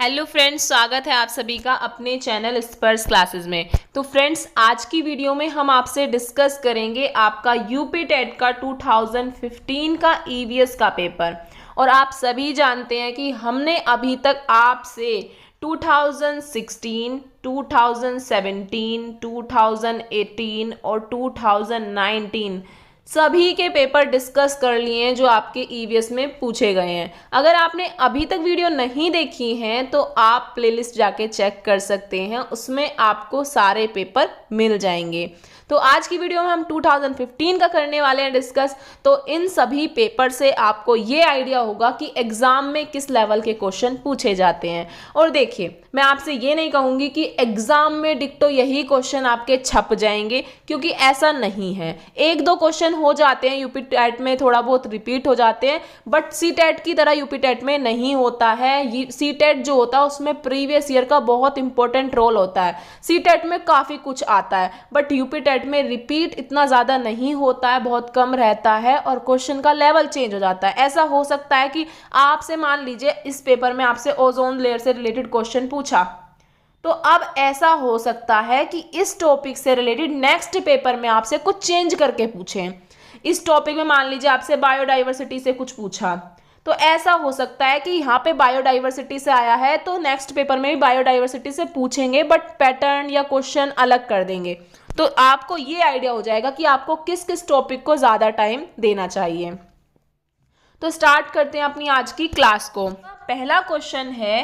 Hello friends, स्वागत है आप सभी का अपने चैनल स्पर्श क्लासेस में। तो फ्रेंड्स, आज की वीडियो में हम आपसे डिस्कस करेंगे आपका यूपी टेट का 2015 का ईवीएस का पेपर। और आप सभी जानते हैं कि हमने अभी तक आपसे 2016, 2017, 2018 और 2019 सभी के पेपर डिस्कस कर लिए हैं जो आपके ईवीएस में पूछे गए हैं। अगर आपने अभी तक वीडियो नहीं देखी हैं तो आप प्लेलिस्ट जाके चेक कर सकते हैं, उसमें आपको सारे पेपर मिल जाएंगे। तो आज की वीडियो में हम 2015 का करने वाले हैं डिस्कस। तो इन सभी पेपर से आपको ये आइडिया होगा कि एग्जाम में किस लेवल के क्वेश्चन पूछे जाते हैं। और देखिए, मैं आपसे ये नहीं कहूँगी कि एग्जाम में डिक्टो यही क्वेश्चन आपके छप जाएंगे, क्योंकि ऐसा नहीं है। एक दो क्वेश्चन हो जाते हैं यूपी टेट में, थोड़ा बहुत रिपीट हो जाते हैं, बट सी टेट की तरह यूपी टेट में नहीं होता है। सी टेट जो होता है उसमें प्रीवियस ईयर का बहुत इंपॉर्टेंट रोल होता है। सी टेट में काफ़ी कुछ आता है, बट यूपी टेट में रिपीट इतना ज़्यादा नहीं होता है, बहुत कम रहता है और क्वेश्चन का लेवल चेंज हो जाता है। ऐसा हो सकता है कि आपसे मान लीजिए इस पेपर में आपसे ओजोन लेयर से रिलेटेड क्वेश्चन पूछा, तो अब ऐसा हो सकता है कि इस टॉपिक से रिलेटेड नेक्स्ट पेपर में आपसे कुछ चेंज करके पूछें। इस टॉपिक में मान लीजिए आपसे बायोडाइवर्सिटी से कुछ पूछा, तो ऐसा हो सकता है कि यहाँ पे बायोडाइवर्सिटी से आया है तो नेक्स्ट पेपर में भी बायोडाइवर्सिटी से पूछेंगे, बट पैटर्न या क्वेश्चन अलग कर देंगे। तो आपको ये आइडिया हो जाएगा कि आपको किस किस टॉपिक को ज़्यादा टाइम देना चाहिए। तो स्टार्ट करते हैं अपनी आज की क्लास को। पहला क्वेश्चन है,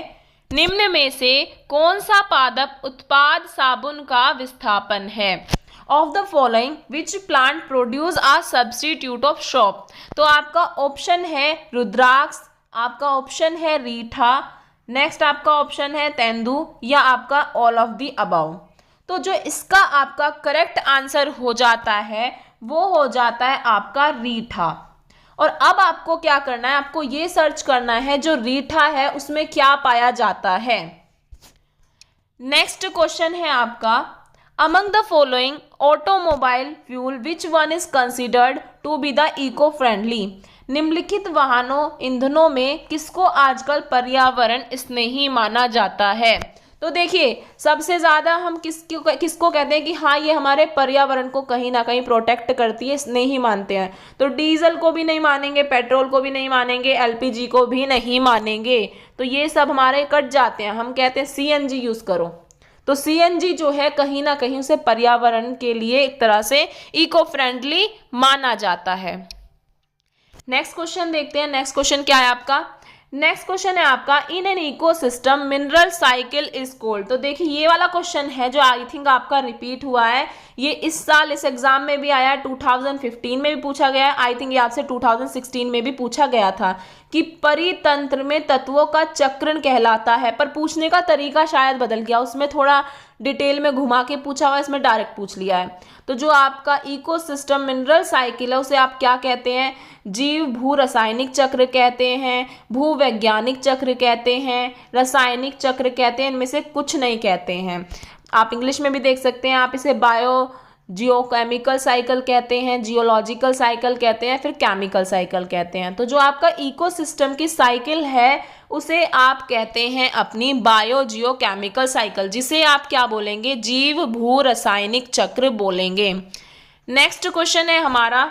निम्न में से कौन सा पादप उत्पाद साबुन का विस्थापन है? Of the following which plant produce a substitute of soap? तो आपका ऑप्शन है रुद्राक्ष, आपका ऑप्शन है रीठा, नेक्स्ट आपका ऑप्शन है तेंदू, या आपका ऑल ऑफ द अबव। तो जो इसका आपका करेक्ट आंसर हो जाता है वो हो जाता है आपका रीठा। और अब आपको क्या करना है, आपको ये सर्च करना है जो रीठा है उसमें क्या पाया जाता है। नेक्स्ट क्वेश्चन है आपका, among the following automobile fuel which one is considered to be the eco friendly? निम्नलिखित वाहनों ईंधनों में किसको आजकल पर्यावरण स्नेही माना जाता है? तो देखिए, सबसे ज़्यादा हम किसको कहते हैं कि हाँ ये हमारे पर्यावरण को कहीं ना कहीं प्रोटेक्ट करती है, स्नेही मानते हैं। तो डीजल को भी नहीं मानेंगे, पेट्रोल को भी नहीं मानेंगे, एलपीजी को भी नहीं मानेंगे, तो ये सब हमारे कट जाते हैं। हम कहते हैं सीएनजी यूज़ करो। तो सीएनजी जो है कहीं ना कहीं उसे पर्यावरण के लिए एक तरह से इको फ्रेंडली माना जाता है। नेक्स्ट क्वेश्चन देखते हैं। नेक्स्ट क्वेश्चन क्या है आपका? नेक्स्ट क्वेश्चन है आपका, in an ecosystem mineral cycle is called. तो देखिए, ये वाला क्वेश्चन है जो आई थिंक आपका रिपीट हुआ है। ये इस साल इस एग्जाम में भी आया है, 2015 में भी पूछा गया है, आई थिंक ये आपसे 2016 में भी पूछा गया था कि परितंत्र में तत्वों का चक्रण कहलाता है। पर पूछने का तरीका शायद बदल गया, उसमें थोड़ा डिटेल में घुमा के पूछा हुआ, इसमें डायरेक्ट पूछ लिया है। तो जो आपका इकोसिस्टम मिनरल साइकिल है उसे आप क्या कहते हैं? जीव भू रासायनिक चक्र कहते हैं, भू वैज्ञानिक चक्र कहते हैं, रासायनिक चक्र कहते हैं, इनमें से कुछ नहीं कहते हैं। आप इंग्लिश में भी देख सकते हैं, आप इसे बायो जियोकेमिकल साइकिल कहते हैं, जियोलॉजिकल साइकिल कहते हैं, फिर केमिकल साइकिल कहते हैं। तो जो आपका इकोसिस्टम की साइकिल है उसे आप कहते हैं अपनी बायो जियोकेमिकल साइकिल, जिसे आप क्या बोलेंगे? जीव भू रासायनिक चक्र बोलेंगे। नेक्स्ट क्वेश्चन है हमारा,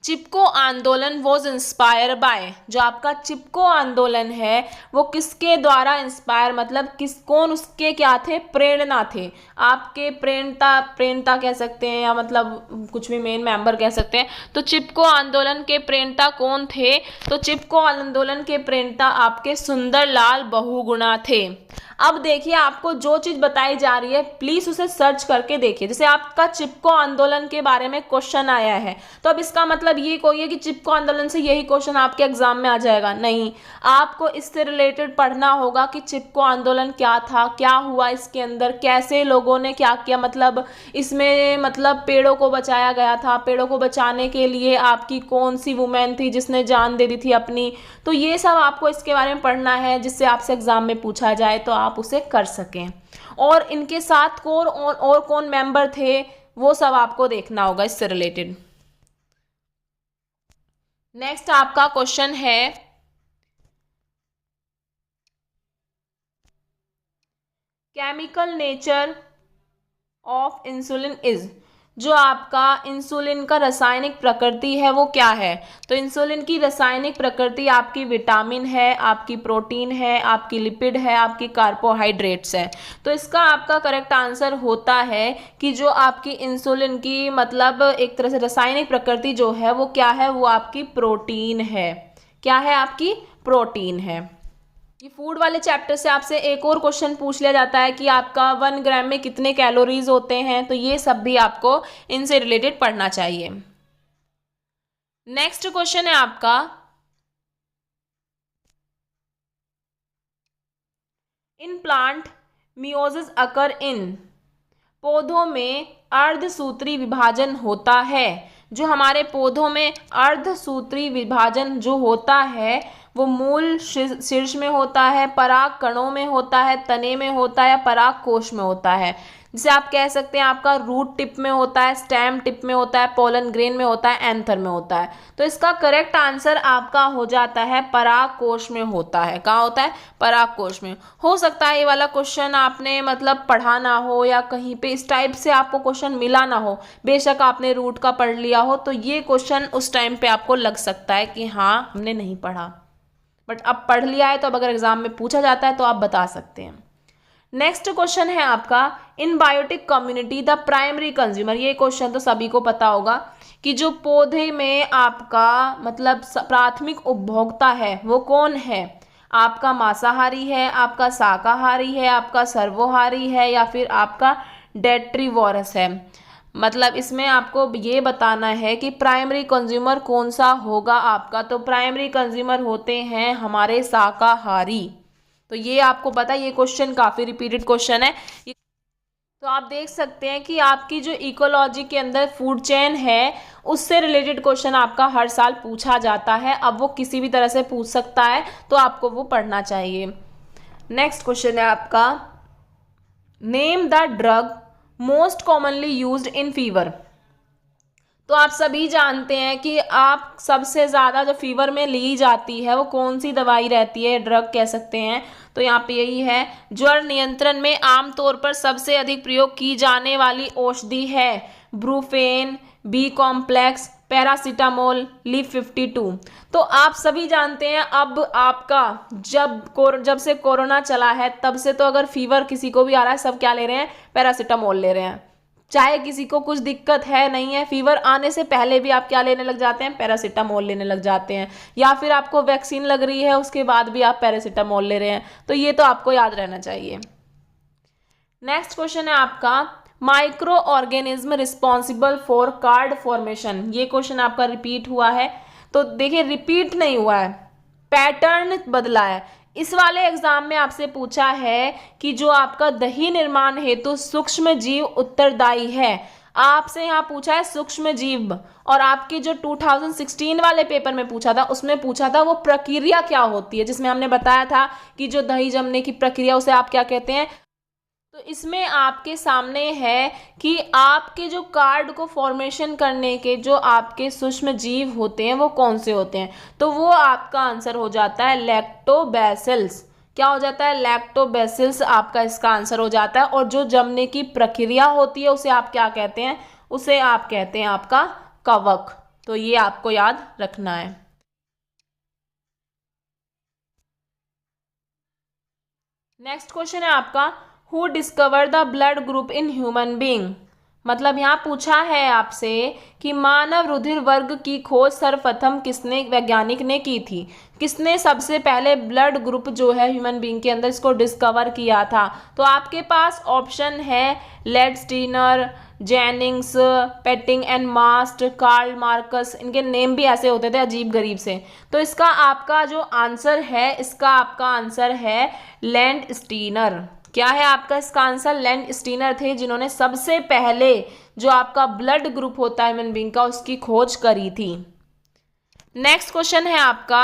चिपको आंदोलन वॉज इंस्पायर बाय। जो आपका चिपको आंदोलन है वो किसके द्वारा इंस्पायर, मतलब कौन उसके क्या थे? प्रेरणा थे। आपके प्रेरणा कह सकते हैं, या मतलब कुछ भी मेन मेंबर कह सकते हैं। तो चिपको आंदोलन के प्रेरणा कौन थे? तो चिपको आंदोलन के प्रेरणा आपके सुंदरलाल बहुगुणा थे। अब देखिए, आपको जो चीज़ बताई जा रही है प्लीज़ उसे सर्च करके देखिए। जैसे आपका चिपको आंदोलन के बारे में क्वेश्चन आया है, तो अब इसका मतलब ये कोई है कि चिपको आंदोलन से यही क्वेश्चन आपके एग्जाम में आ जाएगा? नहीं, आपको इससे रिलेटेड पढ़ना होगा कि चिपको आंदोलन क्या था, क्या हुआ इसके अंदर, कैसे लोगों ने क्या किया, मतलब इसमें मतलब पेड़ों को बचाया गया था, पेड़ों को बचाने के लिए आपकी कौन सी वुमेन थी जिसने जान दे दी थी अपनी। तो ये सब आपको इसके बारे में पढ़ना है जिससे आपसे एग्जाम में पूछा जाए तो आप उसे कर सकें। और इनके साथ कौन और कौन मेंबर थे वो सब आपको देखना होगा इससे रिलेटेड। नेक्स्ट आपका क्वेश्चन है, chemical nature of insulin is, जो आपका इंसुलिन का रासायनिक प्रकृति है वो क्या है? तो इंसुलिन की रासायनिक प्रकृति आपकी विटामिन है, आपकी प्रोटीन है, आपकी लिपिड है, आपकी कार्बोहाइड्रेट्स है। तो इसका आपका करेक्ट आंसर होता है कि जो आपकी इंसुलिन की मतलब एक तरह से रासायनिक प्रकृति जो है वो क्या है, वो आपकी प्रोटीन है। क्या है? आपकी प्रोटीन है। ये फूड वाले चैप्टर से आपसे एक और क्वेश्चन पूछ लिया जाता है कि आपका 1 ग्राम में कितने कैलोरीज होते हैं, तो ये सब भी आपको इनसे रिलेटेड पढ़ना चाहिए। नेक्स्ट क्वेश्चन है आपका, इन प्लांट मियोसिस अकर इन, पौधों में अर्धसूत्री विभाजन होता है। जो हमारे पौधों में अर्धसूत्री विभाजन जो होता है वो मूल शीर्ष में होता है, पराग कणों में होता है, तने में होता है, पराग कोश में होता है। जिसे आप कह सकते हैं आपका रूट टिप में होता है, स्टेम टिप में होता है, पोलन ग्रेन में होता है, एंथर में होता है। तो इसका करेक्ट आंसर आपका हो जाता है पराग कोश में होता है। कहाँ होता है? पराग कोश में। हो सकता है ये वाला क्वेश्चन आपने मतलब पढ़ा ना हो या कहीं पे इस टाइप से आपको क्वेश्चन मिला ना हो, बेशक आपने रूट का पढ़ लिया हो, तो ये क्वेश्चन उस टाइम पे आपको लग सकता है कि हाँ हमने नहीं पढ़ा, बट अब पढ़ लिया है तो अब अगर एग्जाम में पूछा जाता है तो आप बता सकते हैं। नेक्स्ट क्वेश्चन है आपका, in biotic community the primary consumer. ये क्वेश्चन तो सभी को पता होगा कि जो पौधे में आपका मतलब प्राथमिक उपभोक्ता है वो कौन है? आपका मांसाहारी है, आपका शाकाहारी है, आपका सर्वोहारी है, या फिर आपका डेट्रीवोरस है। मतलब इसमें आपको ये बताना है कि प्राइमरी कंज्यूमर कौन सा होगा आपका। तो प्राइमरी कंज्यूमर होते हैं हमारे शाकाहारी। तो ये आपको पता है, ये क्वेश्चन काफ़ी रिपीटेड क्वेश्चन है। तो आप देख सकते हैं कि आपकी जो इकोलॉजी के अंदर फूड चेन है उससे रिलेटेड क्वेश्चन आपका हर साल पूछा जाता है। अब वो किसी भी तरह से पूछ सकता है तो आपको वो पढ़ना चाहिए। नेक्स्ट क्वेश्चन है आपका, name the drug most commonly used in fever. तो आप सभी जानते हैं कि आप सबसे ज़्यादा जो फीवर में ली जाती है वो कौन सी दवाई रहती है, ड्रग कह सकते हैं। तो यहाँ पे यही है, ज्वर नियंत्रण में आमतौर पर सबसे अधिक प्रयोग की जाने वाली औषधि है Brufen, B complex, paracetamol, Liv 52। तो आप सभी जानते हैं अब आपका जब से कोरोना चला है तब से तो अगर फीवर किसी को भी आ रहा है सब क्या ले रहे हैं? पैरासीटामोल ले रहे हैं। चाहे किसी को कुछ दिक्कत है नहीं है, फीवर आने से पहले भी आप क्या लेने लग जाते हैं? पैरासीटामोल लेने लग जाते हैं। या फिर आपको वैक्सीन लग रही है उसके बाद भी आप पैरासीटामोल ले रहे हैं। तो ये तो आपको याद रहना चाहिए। नेक्स्ट क्वेश्चन है आपका, micro organism responsible for card formation. ये क्वेश्चन आपका रिपीट हुआ है। तो देखिए रिपीट नहीं हुआ है, पैटर्न बदला है। इस वाले एग्जाम में आपसे पूछा है कि जो आपका दही निर्माण हेतु सूक्ष्म जीव उत्तरदायी है। आपसे यहाँ पूछा है सूक्ष्म जीव, और आपके जो 2016 वाले पेपर में पूछा था उसमें पूछा था वो प्रक्रिया क्या होती है, जिसमें हमने बताया था कि जो दही जमने की प्रक्रिया उसे आप क्या कहते हैं। तो इसमें आपके सामने है कि आपके जो कार्ड को फॉर्मेशन करने के जो आपके सूक्ष्म जीव होते हैं वो कौन से होते हैं। तो वो आपका आंसर हो जाता है लैक्टोबैसिल्स। क्या हो जाता है? लैक्टोबैसिल्स आपका इसका आंसर हो जाता है। और जो जमने की प्रक्रिया होती है उसे आप क्या कहते हैं? उसे आप कहते हैं आपका कवक। तो ये आपको याद रखना है। नेक्स्ट क्वेश्चन है आपका, who discover the blood group in human being. मतलब यहाँ पूछा है आपसे कि मानव रुधिर वर्ग की खोज सर्वप्रथम किसने वैज्ञानिक ने की थी। किसने सबसे पहले ब्लड ग्रुप जो है ह्यूमन बींग के अंदर इसको डिस्कवर किया था। तो आपके पास ऑप्शन है लेडस्टीनर, जेनिंग्स, पेटिंग एंड मास्ट, कार्ल मार्कस। इनके नेम भी ऐसे होते थे अजीब गरीब से। तो इसका आपका जो आंसर है, इसका आपका आंसर है लैंडस्टीनर। क्या है आपका इसका आंसर? लैंडस्टीनर थे जिन्होंने सबसे पहले जो आपका ब्लड ग्रुप होता है ह्यूमन बींग का उसकी खोज करी थी। नेक्स्ट क्वेश्चन है आपका,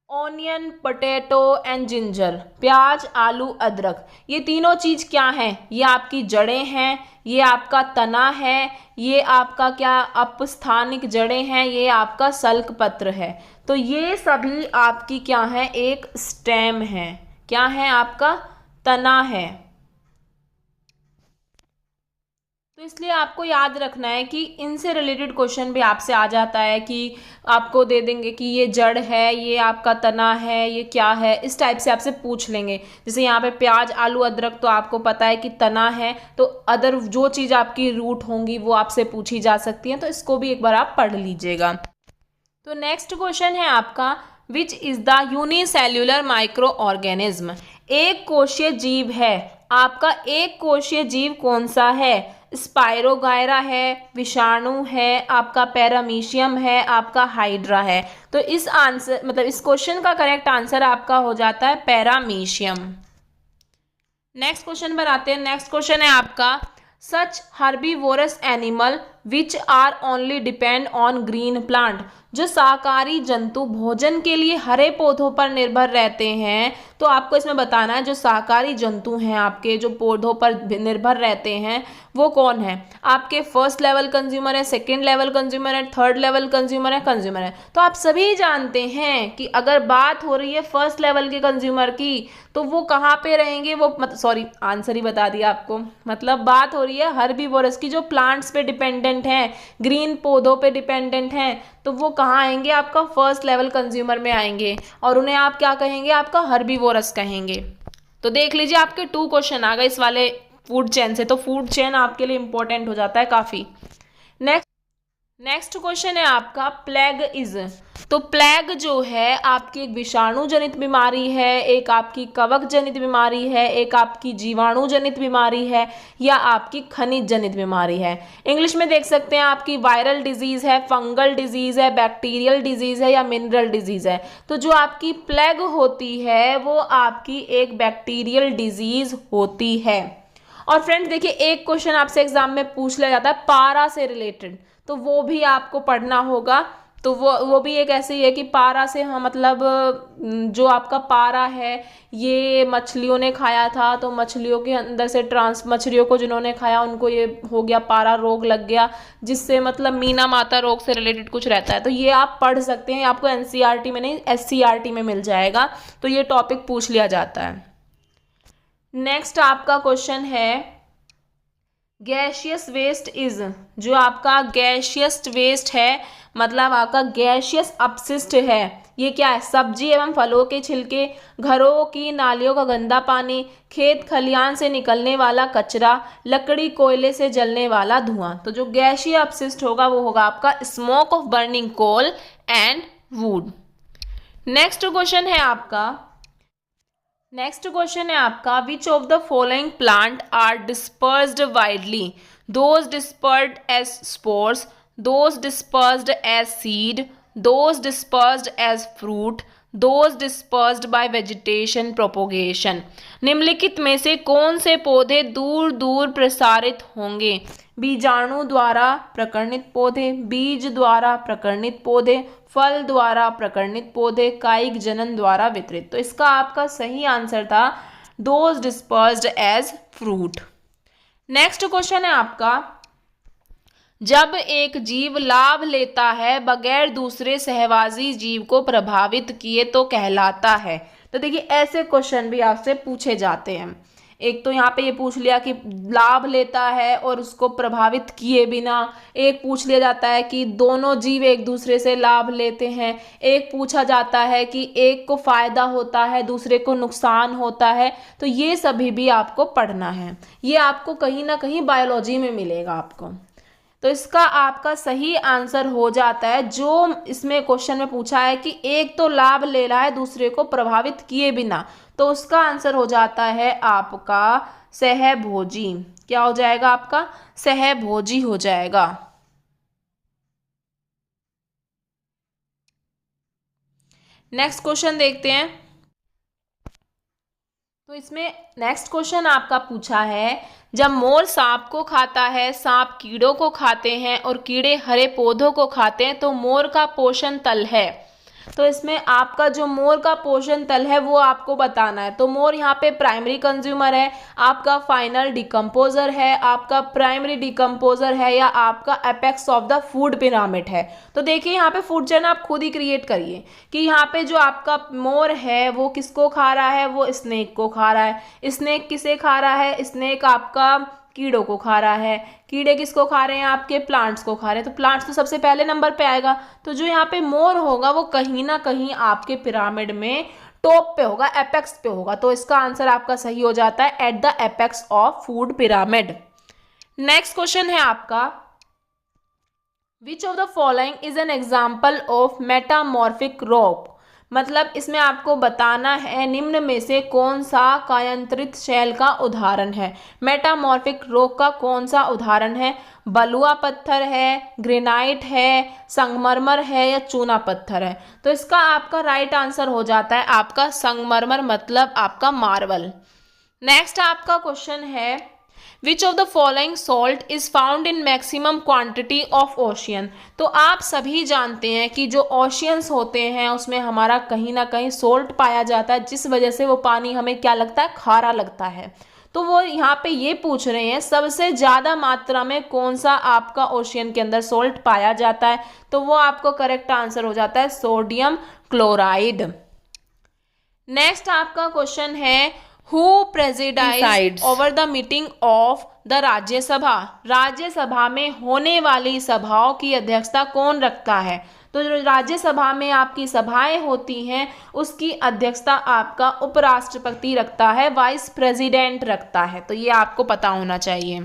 ऑनियन, पोटैटो एंड जिंजर। प्याज, आलू, अदरक, ये तीनों चीज क्या हैं? ये आपकी जड़ें हैं, ये आपका तना है, ये आपका क्या अपस्थानिक जड़ें हैं, ये आपका सल्क पत्र है। तो ये सभी आपकी क्या है? एक स्टेम है। क्या है आपका? तना है। तो इसलिए आपको याद रखना है कि इनसे रिलेटेड क्वेश्चन भी आपसे आ जाता है कि आपको दे देंगे कि ये जड़ है, ये आपका तना है, ये क्या है, इस टाइप से आपसे पूछ लेंगे। जैसे यहाँ पे प्याज, आलू, अदरक तो आपको पता है कि तना है, तो अदर जो चीज़ आपकी रूट होंगी वो आपसे पूछी जा सकती है, तो इसको भी एक बार आप पढ़ लीजिएगा। तो नेक्स्ट क्वेश्चन है आपका, which is the unicellular micro organism. एक कोशीय जीव है, आपका एक कोशीय जीव कौन सा है? स्पाइरोगायरा है, विषाणु है, आपका पैरामीशियम है, आपका हाइड्रा है। तो इस आंसर मतलब इस क्वेश्चन का करेक्ट आंसर आपका हो जाता है पैरामीशियम। नेक्स्ट क्वेश्चन पर आते हैं। नेक्स्ट क्वेश्चन है आपका, such herbivorous animal which are only depend on green plant. जो शाकाहारी जंतु भोजन के लिए हरे पौधों पर निर्भर रहते हैं, तो आपको इसमें बताना है जो शाकाहारी जंतु हैं आपके, जो पौधों पर निर्भर रहते हैं, वो कौन है? आपके फर्स्ट लेवल कंज्यूमर है, सेकंड लेवल कंज्यूमर है, थर्ड लेवल कंज्यूमर है। तो आप सभी जानते हैं कि अगर बात हो रही है फर्स्ट लेवल के कंज्यूमर की, तो वो कहाँ पे रहेंगे? वो सॉरी, आंसर ही बता दिया आपको। मतलब बात हो रही है हर्बीवोरस की, जो प्लांट्स पे डिपेंडेंट हैं, ग्रीन पौधों पे डिपेंडेंट हैं, तो वो कहाँ आएंगे? आपका फर्स्ट लेवल कंज्यूमर में आएंगे, और उन्हें आप क्या कहेंगे? आपका हर्बीवोरस कहेंगे। तो देख लीजिए, आपके 2 क्वेश्चन आ गए इस वाले फूड चेन से, तो फूड चेन आपके लिए इंपॉर्टेंट हो जाता है काफ़ी। नेक्स्ट क्वेश्चन है आपका, प्लेग इज। तो प्लेग जो है आपकी एक विषाणु जनित बीमारी है, एक आपकी कवक जनित बीमारी है, एक आपकी जीवाणु जनित बीमारी है, या आपकी खनिज जनित बीमारी है। इंग्लिश में देख सकते हैं, आपकी वायरल डिजीज है, फंगल डिजीज है, बैक्टीरियल डिजीज है, या मिनरल डिजीज है। तो जो आपकी प्लेग होती है वो आपकी एक बैक्टीरियल डिजीज होती है। और फ्रेंड्स देखिए, एक क्वेश्चन आपसे एग्जाम में पूछ लिया जाता है पारा से रिलेटेड, तो वो भी आपको पढ़ना होगा। तो वो भी एक ऐसी है कि पारा से, हाँ मतलब जो आपका पारा है ये मछलियों ने खाया था, तो मछलियों के अंदर से मछलियों को जिन्होंने खाया उनको ये हो गया, पारा रोग लग गया, जिससे मतलब मीना माता रोग से रिलेटेड कुछ रहता है। तो ये आप पढ़ सकते हैं, आपको एनसीईआरटी में नहीं एससीईआरटी में मिल जाएगा, तो ये टॉपिक पूछ लिया जाता है। नेक्स्ट आपका क्वेश्चन है, गैशियस वेस्ट इज। जो आपका गैशियस वेस्ट है, मतलब आपका गैशियस अपशिष्ट है, ये क्या है? सब्जी एवं फलों के छिलके, घरों की नालियों का गंदा पानी, खेत खलियान से निकलने वाला कचरा, लकड़ी कोयले से जलने वाला धुआं। तो जो गैसीय अपशिष्ट होगा वो होगा आपका smoke of burning coal and wood. Next question है आपका, which of the following plant are dispersed widely? Those dispersed as spores, those dispersed as seed, those dispersed as fruit, those dispersed by vegetation propagation. निम्नलिखित में से कौन से पौधे दूर दूर प्रसारित होंगे? बीजाणु द्वारा प्रकर्णित पौधे, बीज द्वारा प्रकर्णित पौधे, फल द्वारा प्रकर्णित पौधे, कायिक जनन द्वारा वितरित। तो इसका आपका सही आंसर था those dispersed as fruit. Next question है आपका, जब एक जीव लाभ लेता है बगैर दूसरे सहवासी जीव को प्रभावित किए तो कहलाता है। तो देखिए, ऐसे क्वेश्चन भी आपसे पूछे जाते हैं। एक तो यहाँ पे ये पूछ लिया कि लाभ लेता है और उसको प्रभावित किए बिना, एक पूछ लिया जाता है कि दोनों जीव एक दूसरे से लाभ लेते हैं, एक पूछा जाता है कि एक को फायदा होता है दूसरे को नुकसान होता है। तो ये सभी भी आपको पढ़ना है, ये आपको कहीं ना कहीं बायोलॉजी में मिलेगा आपको। तो इसका आपका सही आंसर हो जाता है, जो इसमें क्वेश्चन में पूछा है कि एक तो लाभ ले रहा है दूसरे को प्रभावित किए बिना, तो उसका आंसर हो जाता है आपका सहभोजी। क्या हो जाएगा? आपका सहभोजी हो जाएगा। नेक्स्ट क्वेश्चन देखते हैं। तो इसमें नेक्स्ट क्वेश्चन आपका पूछा है, जब मोर सांप को खाता है, सांप कीड़ों को खाते हैं और कीड़े हरे पौधों को खाते हैं, तो मोर का पोषण तल है। तो इसमें आपका जो मोर का पोषण तल है वो आपको बताना है। तो मोर यहाँ पे प्राइमरी कंज्यूमर है, आपका फाइनल डिकम्पोजर है, आपका प्राइमरी डिकम्पोजर है, या आपका apex of the food pyramid है। तो देखिए यहाँ पे फूड चेन आप खुद ही क्रिएट करिए कि यहाँ पे जो आपका मोर है वो किसको खा रहा है, वो स्नेक को खा रहा है। स्नेक किसे खा रहा है, स्नेक आपका कीड़ों को खा रहा है। कीड़े किसको खा रहे हैं, आपके प्लांट्स को खा रहे हैं। तो प्लांट्स तो सबसे पहले नंबर पे आएगा। तो जो यहाँ पे मोर होगा वो कहीं ना कहीं आपके पिरामिड में टॉप पे होगा, एपेक्स पे होगा। तो इसका आंसर आपका सही हो जाता है at the apex of food pyramid. Next question है आपका, which of the following is an example of metamorphic rock. मतलब इसमें आपको बताना है निम्न में से कौन सा कायांतरित शैल का उदाहरण है। मेटामॉर्फिक रॉक का कौन सा उदाहरण है, बलुआ पत्थर है, ग्रेनाइट है, संगमरमर है, या चूना पत्थर है। तो इसका आपका राइट आंसर हो जाता है आपका संगमरमर, मतलब आपका मार्बल। नेक्स्ट आपका क्वेश्चन है, विच of the following salt is found in maximum quantity of ocean. तो आप सभी जानते हैं कि जो ओशियंस होते हैं उसमें हमारा कहीं ना कहीं सोल्ट पाया जाता है, जिस वजह से वो पानी हमें क्या लगता है, खारा लगता है। तो वो यहाँ पे ये पूछ रहे हैं सबसे ज़्यादा मात्रा में कौन सा आपका ओशियन के अंदर सोल्ट पाया जाता है। तो वो आपको करेक्ट आंसर हो जाता है सोडियम क्लोराइड। नेक्स्ट आपका क्वेश्चन है, Who presides over the meeting of the Rajya Sabha. Rajya Sabha में होने वाली सभाओं की अध्यक्षता कौन रखता है। तो जो राज्यसभा में आपकी सभाएं होती हैं उसकी अध्यक्षता आपका उपराष्ट्रपति रखता है, वाइस प्रेसिडेंट रखता है। तो ये आपको पता होना चाहिए।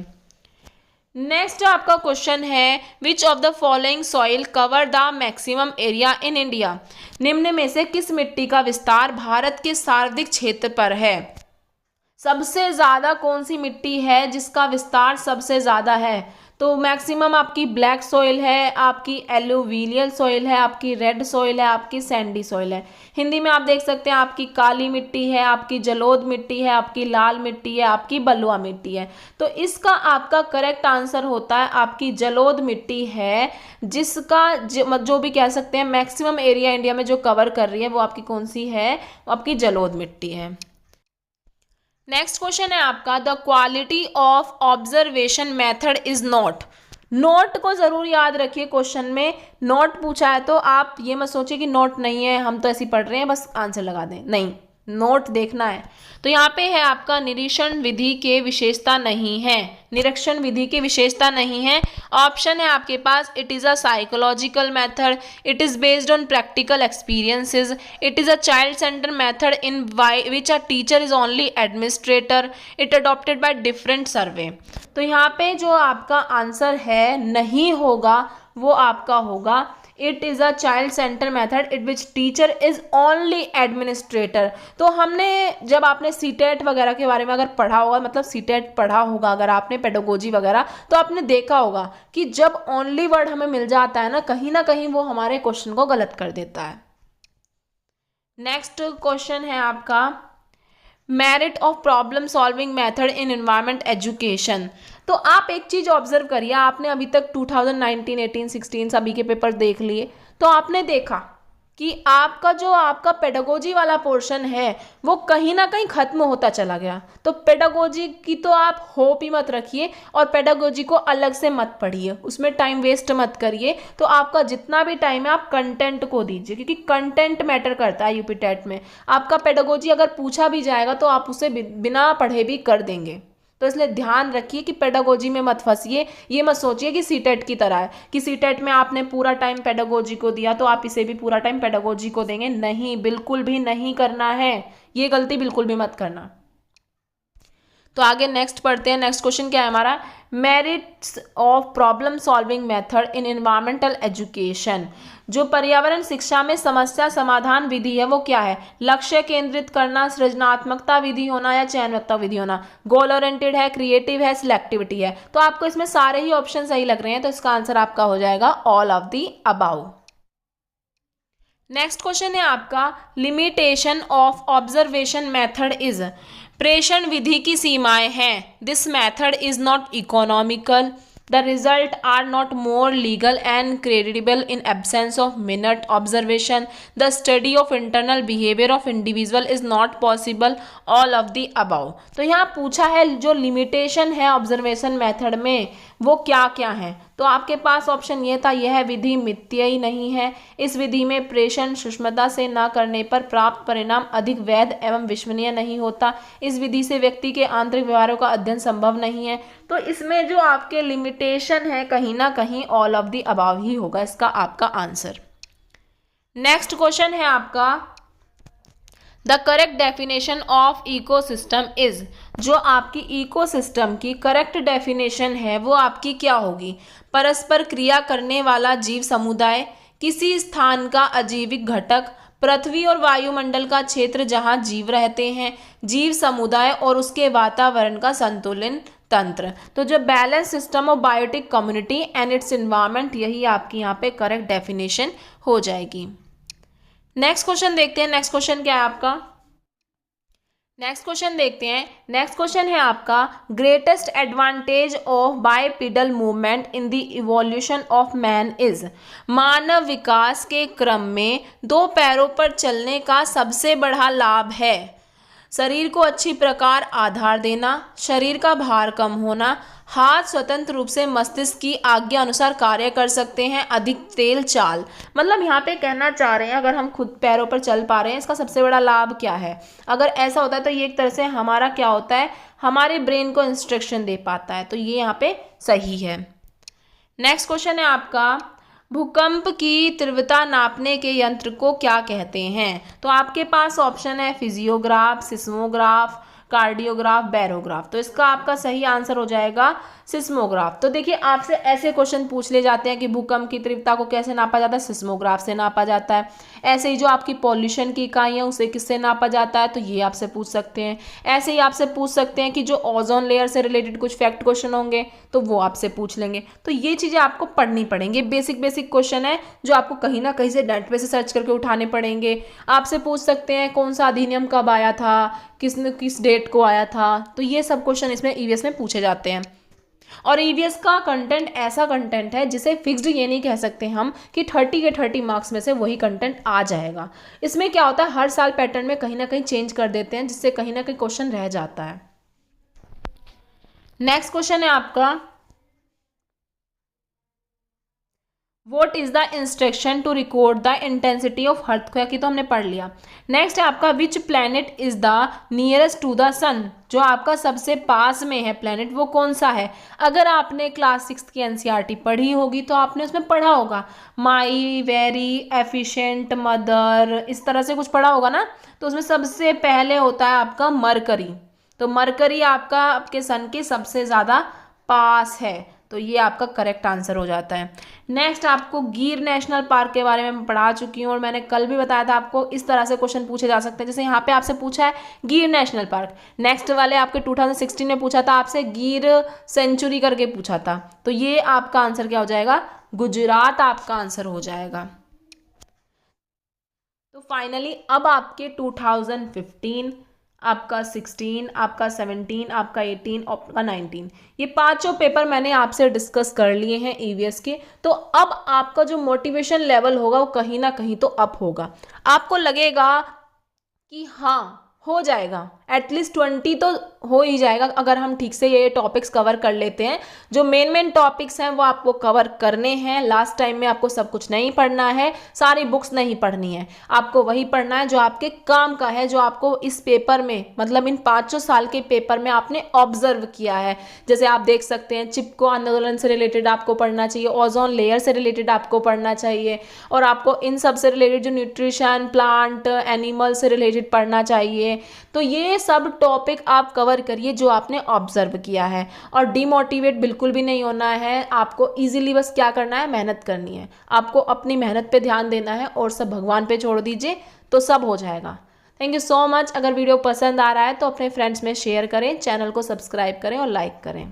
नेक्स्ट आपका क्वेश्चन है, विच of the following soil cover the maximum area in India. निम्न में से किस मिट्टी का विस्तार भारत के सर्वाधिक क्षेत्र पर है। सबसे ज़्यादा कौन सी मिट्टी है जिसका विस्तार सबसे ज़्यादा है। तो मैक्सिमम आपकी ब्लैक सॉइल है, आपकी एलुवियल सॉइल है, आपकी रेड सॉइल है, आपकी सैंडी सॉइल है। हिंदी में आप देख सकते हैं आपकी काली मिट्टी है, आपकी जलोद मिट्टी है, आपकी लाल मिट्टी है, आपकी बलुआ मिट्टी है। तो इसका आपका करेक्ट आंसर होता है आपकी जलोद मिट्टी है, जिसका जो भी कह सकते हैं मैक्सिमम एरिया इंडिया में जो कवर कर रही है वो आपकी कौन सी है, वो आपकी जलोद मिट्टी है। नेक्स्ट क्वेश्चन है आपका, the quality of observation method is not. Note को जरूर याद रखिए, क्वेश्चन में नोट पूछा है तो आप ये मत सोचिए कि नोट नहीं है, हम तो ऐसे ही पढ़ रहे हैं बस आंसर लगा दें, नहीं, नोट देखना है। तो यहाँ पे है आपका निरीक्षण विधि के विशेषता नहीं है, निरीक्षण विधि की विशेषता नहीं है। ऑप्शन है आपके पास, it is a psychological method, it is based on practical experiences, it is a child centre method in which a teacher is only administrator, it adopted by different survey. तो यहाँ पे जो आपका आंसर है नहीं होगा वो आपका होगा it is a child centre method it which teacher is only administrator. तो हमने जब आपने सीटेट वगैरह के बारे में अगर पढ़ा होगा, मतलब सीटेट पढ़ा होगा अगर आपने पेडागोजी वगैरह, तो आपने देखा होगा कि जब ओनली वर्ड हमें मिल जाता है ना कहीं वो हमारे क्वेश्चन को गलत कर देता है। नेक्स्ट क्वेश्चन है आपका, merit of problem solving method in environment education. तो आप एक चीज़ ऑब्जर्व करिए, आपने अभी तक 2019, 18, 16 सभी के पेपर देख लिए, तो आपने देखा कि आपका पेडागोजी वाला पोर्शन है वो कहीं ना कहीं खत्म होता चला गया। तो पेडागोजी की तो आप होप ही मत रखिए और पेडागोजी को अलग से मत पढ़िए, उसमें टाइम वेस्ट मत करिए। तो आपका जितना भी टाइम है आप कंटेंट को दीजिए, क्योंकि कंटेंट मैटर करता है यूपी टेट में। आपका पेडागोजी अगर पूछा भी जाएगा तो आप उसे बिना पढ़े भी कर देंगे। तो इसलिए ध्यान रखिए कि पेडागोजी में मत फंसिए, ये मत सोचिए कि सीटेट की तरह है कि सीटेट में आपने पूरा टाइम पेडागोजी को दिया तो आप इसे भी पूरा टाइम पेडागोजी को देंगे। नहीं, बिल्कुल भी नहीं करना है, ये गलती बिल्कुल भी मत करना। तो आगे नेक्स्ट पढ़ते हैं। नेक्स्ट क्वेश्चन क्या है हमारा, merits of problem solving method in environmental education. जो पर्यावरण शिक्षा में समस्या समाधान विधि है वो क्या है, लक्ष्य केंद्रित करना, सृजनात्मकता विधि होना, या चयनात्मकता विधि होना, गोल ओरिएंटेड है, क्रिएटिव है, सिलेक्टिविटी है। तो आपको इसमें सारे ही ऑप्शन सही लग रहे हैं, तो इसका आंसर आपका हो जाएगा all of the above. Next question है आपका, limitation of observation method is. प्रेषण विधि की सीमाएं हैं, this method is not economical, The result are not more legal and credible in absence of minute observation. The study of internal behavior of individual is not possible. All of the above. तो यहाँ पूछा है जो limitation है observation method में वो क्या क्या है। तो आपके पास ऑप्शन ये था, यह विधि मिथ्ययी नहीं है। इस विधि में प्रेषण सूक्ष्मता से न करने पर प्राप्त परिणाम अधिक वैध एवं विश्वसनीय नहीं होता। इस विधि से व्यक्ति के आंतरिक व्यवहारों का अध्ययन संभव नहीं है। तो इसमें जो आपके लिमिटेशन है कहीं ना कहीं ऑल ऑफ द अबव ही होगा इसका आपका आंसर। नेक्स्ट क्वेश्चन है आपका, the correct definition of ecosystem is. जो आपकी इकोसिस्टम की करेक्ट डेफिनेशन है वो आपकी क्या होगी? परस्पर क्रिया करने वाला जीव समुदाय, किसी स्थान का अजीविक घटक, पृथ्वी और वायुमंडल का क्षेत्र जहां जीव रहते हैं, जीव समुदाय और उसके वातावरण का संतुलन तंत्र। तो जो balance system of biotic community and its environment, यही आपकी यहाँ पे करेक्ट डेफिनेशन हो जाएगी। नेक्स्ट क्वेश्चन देखते हैं। नेक्स्ट क्वेश्चन क्या है आपका? नेक्स्ट क्वेश्चन देखते हैं। नेक्स्ट क्वेश्चन है आपका, greatest advantage of bipedal movement in the evolution of man is. मानव विकास के क्रम में दो पैरों पर चलने का सबसे बड़ा लाभ है शरीर को अच्छी प्रकार आधार देना, शरीर का भार कम होना, हाथ स्वतंत्र रूप से मस्तिष्क की आज्ञा अनुसार कार्य कर सकते हैं, अधिक तेल चाल। मतलब यहाँ पे कहना चाह रहे हैं अगर हम खुद पैरों पर चल पा रहे हैं इसका सबसे बड़ा लाभ क्या है। अगर ऐसा होता है तो ये एक तरह से हमारा क्या होता है, हमारे ब्रेन को इंस्ट्रक्शन दे पाता है। तो ये यहाँ पे सही है। नेक्स्ट क्वेश्चन है आपका, भूकंप की तीव्रता नापने के यंत्र को क्या कहते हैं? तो आपके पास ऑप्शन है फिजियोग्राफ, सिस्मोग्राफ, कार्डियोग्राफ, बैरोग्राफ। तो इसका आपका सही आंसर हो जाएगा सिस्मोग्राफ। तो देखिए आपसे ऐसे क्वेश्चन पूछ ले जाते हैं कि भूकंप की तीव्रता को कैसे नापा जाता है, सिस्मोग्राफ से नापा जाता है। ऐसे ही जो आपकी पॉल्यूशन की इकाई है उसे किससे नापा जाता है, तो ये आपसे पूछ सकते हैं। ऐसे ही आपसे पूछ सकते हैं कि जो ओजोन लेयर से रिलेटेड कुछ फैक्ट क्वेश्चन होंगे तो वो आपसे पूछ लेंगे। तो ये चीज़ें आपको पढ़नी पड़ेंगी। बेसिक क्वेश्चन है जो आपको कहीं ना कहीं से नेट पे से सर्च करके उठाने पड़ेंगे। आपसे पूछ सकते हैं कौन सा अधिनियम कब आया था, किस डेट को आया था। तो ये सब क्वेश्चन इसमें ईवीएस में पूछे जाते हैं। और ईवीएस का कंटेंट ऐसा कंटेंट है जिसे फिक्स्ड ये नहीं कह सकते हम कि 30 के 30 मार्क्स में से वही कंटेंट आ जाएगा। इसमें क्या होता है, हर साल पैटर्न में कहीं ना कहीं चेंज कर देते हैं जिससे कहीं ना कहीं क्वेश्चन रह जाता है। नेक्स्ट क्वेश्चन है आपका, what is the instruction to record the intensity of earthquake? तो हमने पढ़ लिया। नेक्स्ट है आपका, which planet is the nearest to the sun? जो आपका सबसे पास में है प्लैनेट वो कौन सा है? अगर आपने क्लास 6 की एनसीईआरटी पढ़ी होगी तो आपने उसमें पढ़ा होगा माई, वेरी, एफिशिएंट, मदर, इस तरह से कुछ पढ़ा होगा ना। तो उसमें सबसे पहले होता है आपका मरकरी। तो मरकरी आपका आपके सन के सबसे ज़्यादा पास है। तो ये आपका करेक्ट आंसर हो जाता है। नेक्स्ट आपको गिर नेशनल पार्क के बारे में मैं पढ़ा चुकी हूँ और मैंने कल भी बताया था आपको इस तरह से क्वेश्चन पूछे जा सकते हैं। जैसे यहाँ पे आपसे पूछा है गिर नेशनल पार्क, नेक्स्ट वाले आपके 2016 में पूछा था आपसे गिर सेंचुरी करके पूछा था। तो ये आपका आंसर क्या हो जाएगा, गुजरात आपका आंसर हो जाएगा। तो फाइनली अब आपके 2015, आपका 16, आपका 17, आपका 18, आपका 19, ये पांचों पेपर मैंने आपसे डिस्कस कर लिए हैं ईवीएस के। तो अब आपका जो मोटिवेशन लेवल होगा वो कहीं ना कहीं तो अप होगा। आपको लगेगा कि हाँ हो जाएगा, एटलीस्ट 20 तो हो ही जाएगा अगर हम ठीक से ये टॉपिक्स कवर कर लेते हैं। जो मेन टॉपिक्स हैं वो आपको कवर करने हैं। लास्ट टाइम में आपको सब कुछ नहीं पढ़ना है, सारी बुक्स नहीं पढ़नी है, आपको वही पढ़ना है जो आपके काम का है, जो आपको इस पेपर में मतलब इन 5 साल के पेपर में आपने ऑब्जर्व किया है। जैसे आप देख सकते हैं चिपको आंदोलन से रिलेटेड आपको पढ़ना चाहिए, ओजोन लेयर से रिलेटेड आपको पढ़ना चाहिए, और आपको इन सब से रिलेटेड जो न्यूट्रिशन, प्लांट, एनिमल से रिलेटेड पढ़ना चाहिए। तो ये सब टॉपिक आप कवर करिए जो आपने ऑब्जर्व किया है। और डिमोटिवेट बिल्कुल भी नहीं होना है, आपको इजीली बस क्या करना है, मेहनत करनी है। आपको अपनी मेहनत पे ध्यान देना है और सब भगवान पे छोड़ दीजिए तो सब हो जाएगा। Thank you so much. अगर वीडियो पसंद आ रहा है तो अपने फ्रेंड्स में शेयर करें, चैनल को सब्सक्राइब करें और लाइक करें।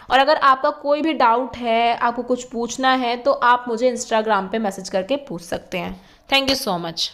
और अगर आपका कोई भी डाउट है, आपको कुछ पूछना है तो आप मुझे इंस्टाग्राम पे मैसेज करके पूछ सकते हैं। Thank you so much.